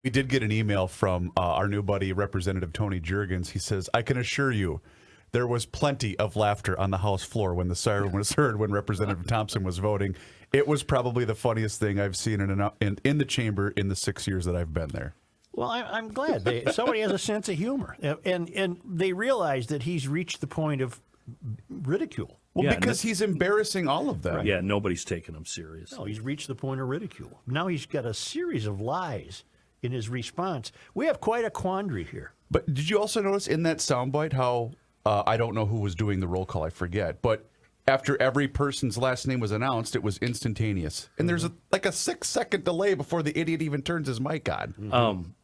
We did get an email from our new buddy, Representative Tony Jurgens. He says, I can assure you there was plenty of laughter on the House floor when the siren was heard when Representative Thompson was voting. It was probably the funniest thing I've seen in the chamber in the 6 years that I've been there. Well, I'm glad somebody has a sense of humor, and they realize that he's reached the point of ridicule. Well, Yeah, because he's embarrassing all of them. Yeah, nobody's taking him serious. No, he's reached the point of ridicule. Now he's got a series of lies in his response. We have quite a quandary here. But did you also notice in that soundbite how I don't know who was doing the roll call, I forget, but after every person's last name was announced, it was instantaneous. And there's like a 6-second delay before the idiot even turns his mic on.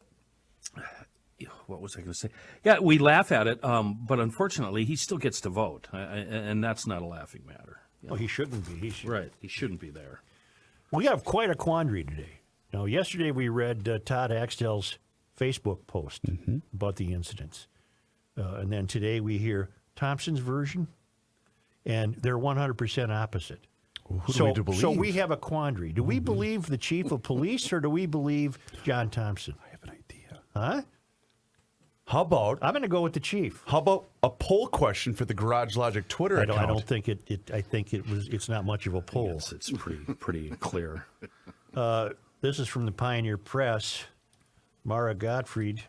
What was I going to say? Yeah, we laugh at it, but unfortunately, he still gets to vote, and that's not a laughing matter. Oh, he shouldn't be. Right, he shouldn't be there. We have quite a quandary today. Now, yesterday we read Todd Axtell's Facebook post about the incidents. And then today we hear Thompson's version, and they're 100% opposite. Who do we to believe? So we have a quandary. Do we believe the chief of police, or do we believe John Thompson? I have an idea. Huh? How about I'm going to go with the chief. How about a poll question for the Garage Logic Twitter account? I don't think it. I think it's not much of a poll. Yes, it's pretty clear. This is from the Pioneer Press. Mara Gottfried.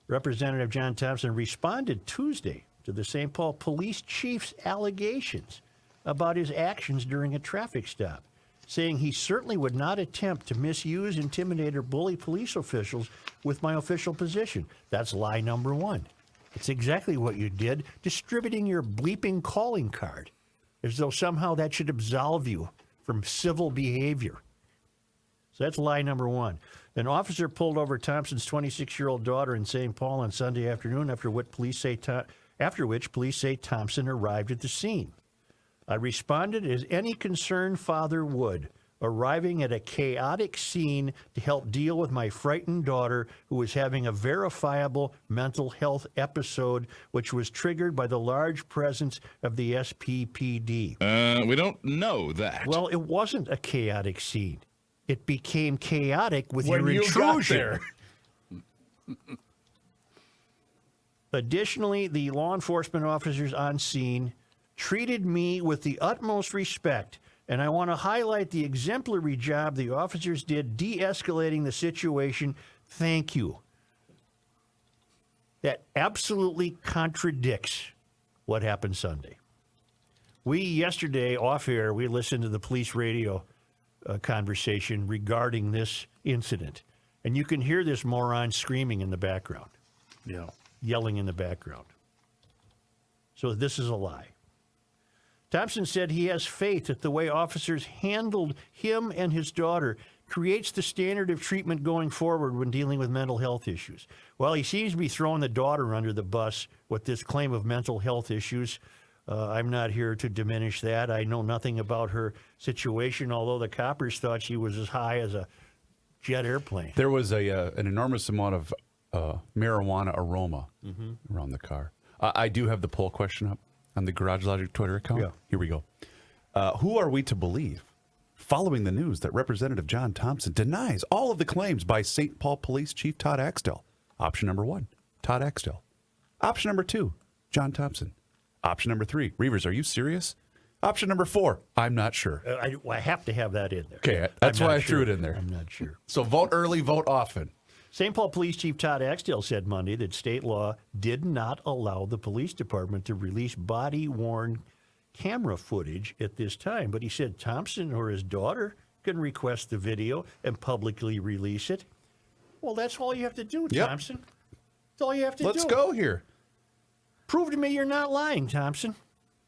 Representative John Thompson responded Tuesday to the St. Paul police chief's allegations about his actions during a traffic stop, saying he certainly would not attempt to misuse, intimidate, or bully police officials with my official position. That's lie number one. It's exactly what you did, distributing your bleeping calling card, as though somehow that should absolve you from civil behavior. So that's lie number one. An officer pulled over Thompson's 26-year-old daughter in St. Paul on Sunday afternoon, after which police say Thompson arrived at the scene. I responded as any concerned father would, arriving at a chaotic scene to help deal with my frightened daughter who was having a verifiable mental health episode, which was triggered by the large presence of the SPPD. We don't know that. Well, it wasn't a chaotic scene. It became chaotic with When your you intrusion. got there. Additionally, the law enforcement officers on scene treated me with the utmost respect, and I want to highlight the exemplary job the officers did de-escalating the situation. Thank you. That absolutely contradicts what happened Sunday. Yesterday, off air, we listened to the police radio conversation regarding this incident, and you can hear this moron screaming in the background. Yeah. Yelling in the background. So this is a lie. Thompson said he has faith that the way officers handled him and his daughter creates the standard of treatment going forward when dealing with mental health issues. Well, he seems to be throwing the daughter under the bus with this claim of mental health issues. I'm not here to diminish that. I know nothing about her situation, although the coppers thought she was as high as a jet airplane. There was an enormous amount of marijuana aroma around the car. I do have the poll question up on the Garage Logic Twitter account. Yeah. Here we go. Who are we to believe? Following the news that Representative John Thompson denies all of the claims by St. Paul Police Chief Todd Axtell. Option number 1, Todd Axtell. Option number 2, John Thompson. Option number 3, Reavers, are you serious? Option number 4, I'm not sure. I have to have that in there. Okay, that's I'm why not I threw sure. it in there. I'm not sure. So vote early, vote often. St. Paul Police Chief Todd Axtell said Monday that state law did not allow the police department to release body-worn camera footage at this time. But he said Thompson or his daughter can request the video and publicly release it. Well, that's all you have to do, Yep. Thompson. That's all you have to do. Let's go here. Prove to me you're not lying, Thompson.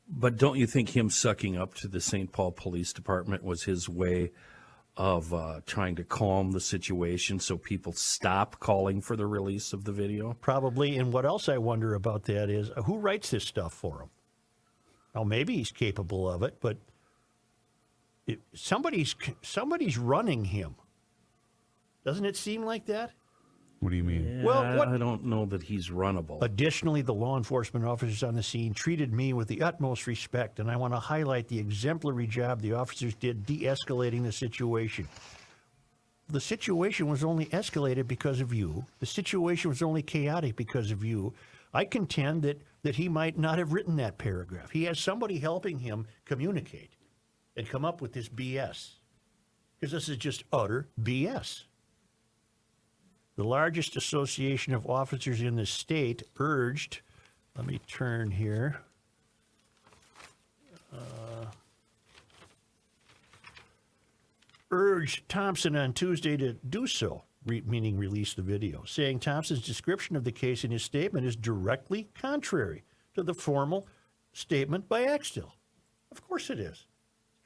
But don't you think him sucking up to the St. Paul Police Department was his way of trying to calm the situation so people stop calling for the release of the video? Probably. And what else I wonder about that is who writes this stuff for him? Well, maybe he's capable of it, but somebody's running him. Doesn't it seem like that? What do you mean? Yeah, Well, what- I don't know that he's runnable. Additionally, the law enforcement officers on the scene treated me with the utmost respect, and I want to highlight the exemplary job the officers did de-escalating the situation. the situation was only escalated because of you. The situation was only chaotic because of you. I contend that he might not have written that paragraph. He has somebody helping him communicate and come up with this BS. Because this is just utter BS. The largest association of officers in the state urged, let me turn here. Urged Thompson on Tuesday to do so, meaning release the video, saying Thompson's description of the case in his statement is directly contrary to the formal statement by Axtell. Of course it is.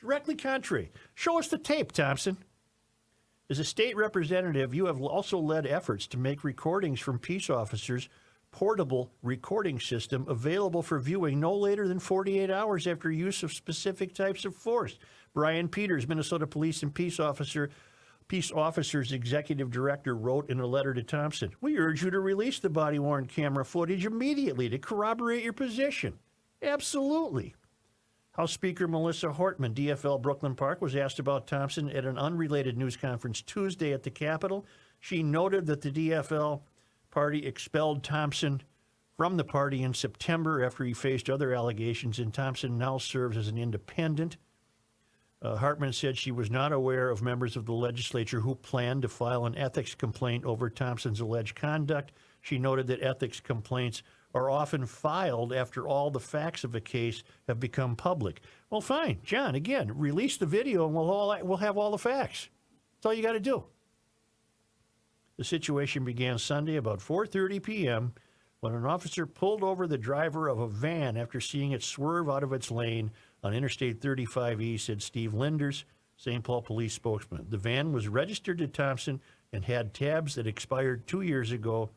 Directly contrary. Show us the tape, Thompson. As a state representative, you have also led efforts to make recordings from peace officers' portable recording system available for viewing no later than 48 hours after use of specific types of force. Brian Peters, Minnesota Police and Peace Officers Executive Director, wrote in a letter to Thompson, "We urge you to release the body-worn camera footage immediately to corroborate your position." Absolutely. House Speaker Melissa Hortman, DFL Brooklyn Park, was asked about Thompson at an unrelated news conference Tuesday at the Capitol. She noted that the DFL party expelled Thompson from the party in September after he faced other allegations, and Thompson now serves as an independent. Hartman said she was not aware of members of the legislature who planned to file an ethics complaint over Thompson's alleged conduct. She noted that ethics complaints are often filed after all the facts of a case have become public. Well, fine, John, again, release the video and we'll have all the facts. That's all you got to do. The situation began Sunday about 4:30 p.m. when an officer pulled over the driver of a van after seeing it swerve out of its lane on Interstate 35E, said Steve Linders, St. Paul police spokesman. The van was registered to Thompson and had tabs that expired 2 years ago,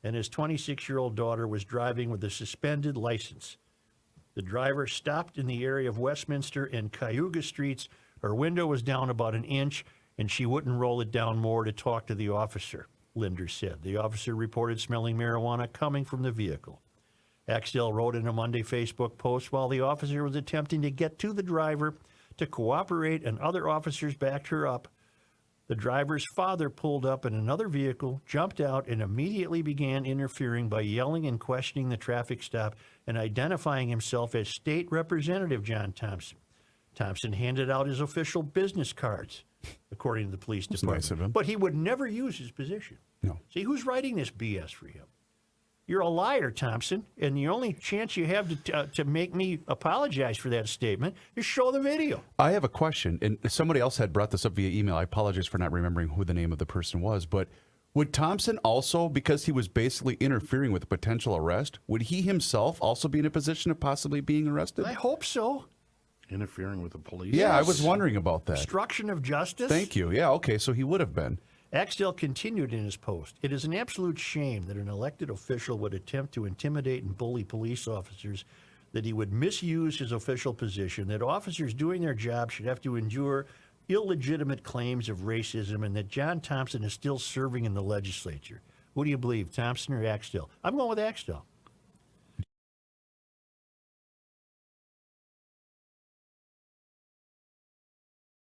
and his 26-year-old daughter was driving with a suspended license. The driver stopped in the area of Westminster and Cayuga Streets. Her window was down about an inch, and she wouldn't roll it down more to talk to the officer, Linders said. The officer reported smelling marijuana coming from the vehicle. Axtell wrote in a Monday Facebook post, while the officer was attempting to get to the driver to cooperate and other officers backed her up, the driver's father pulled up in another vehicle, jumped out, and immediately began interfering by yelling and questioning the traffic stop and identifying himself as State Representative John Thompson. Thompson handed out his official business cards, according to the police department. Nice of him. But he would never use his position. No. See, who's writing this BS for him? You're a liar, Thompson, and the only chance you have to make me apologize for that statement is show the video. I have a question, and somebody else had brought this up via email. I apologize for not remembering who the name of the person was, but would Thompson also, because he was basically interfering with a potential arrest, would he himself also be in a position of possibly being arrested? I hope so. Interfering with the police. Yeah, I was wondering about that. Obstruction of justice. Thank you. Yeah, okay, so he would have been. Axtell continued in his post. It is an absolute shame that an elected official would attempt to intimidate and bully police officers, that he would misuse his official position, that officers doing their job should have to endure illegitimate claims of racism, and that John Thompson is still serving in the legislature. Who do you believe, Thompson or Axtell? I'm going with Axtell.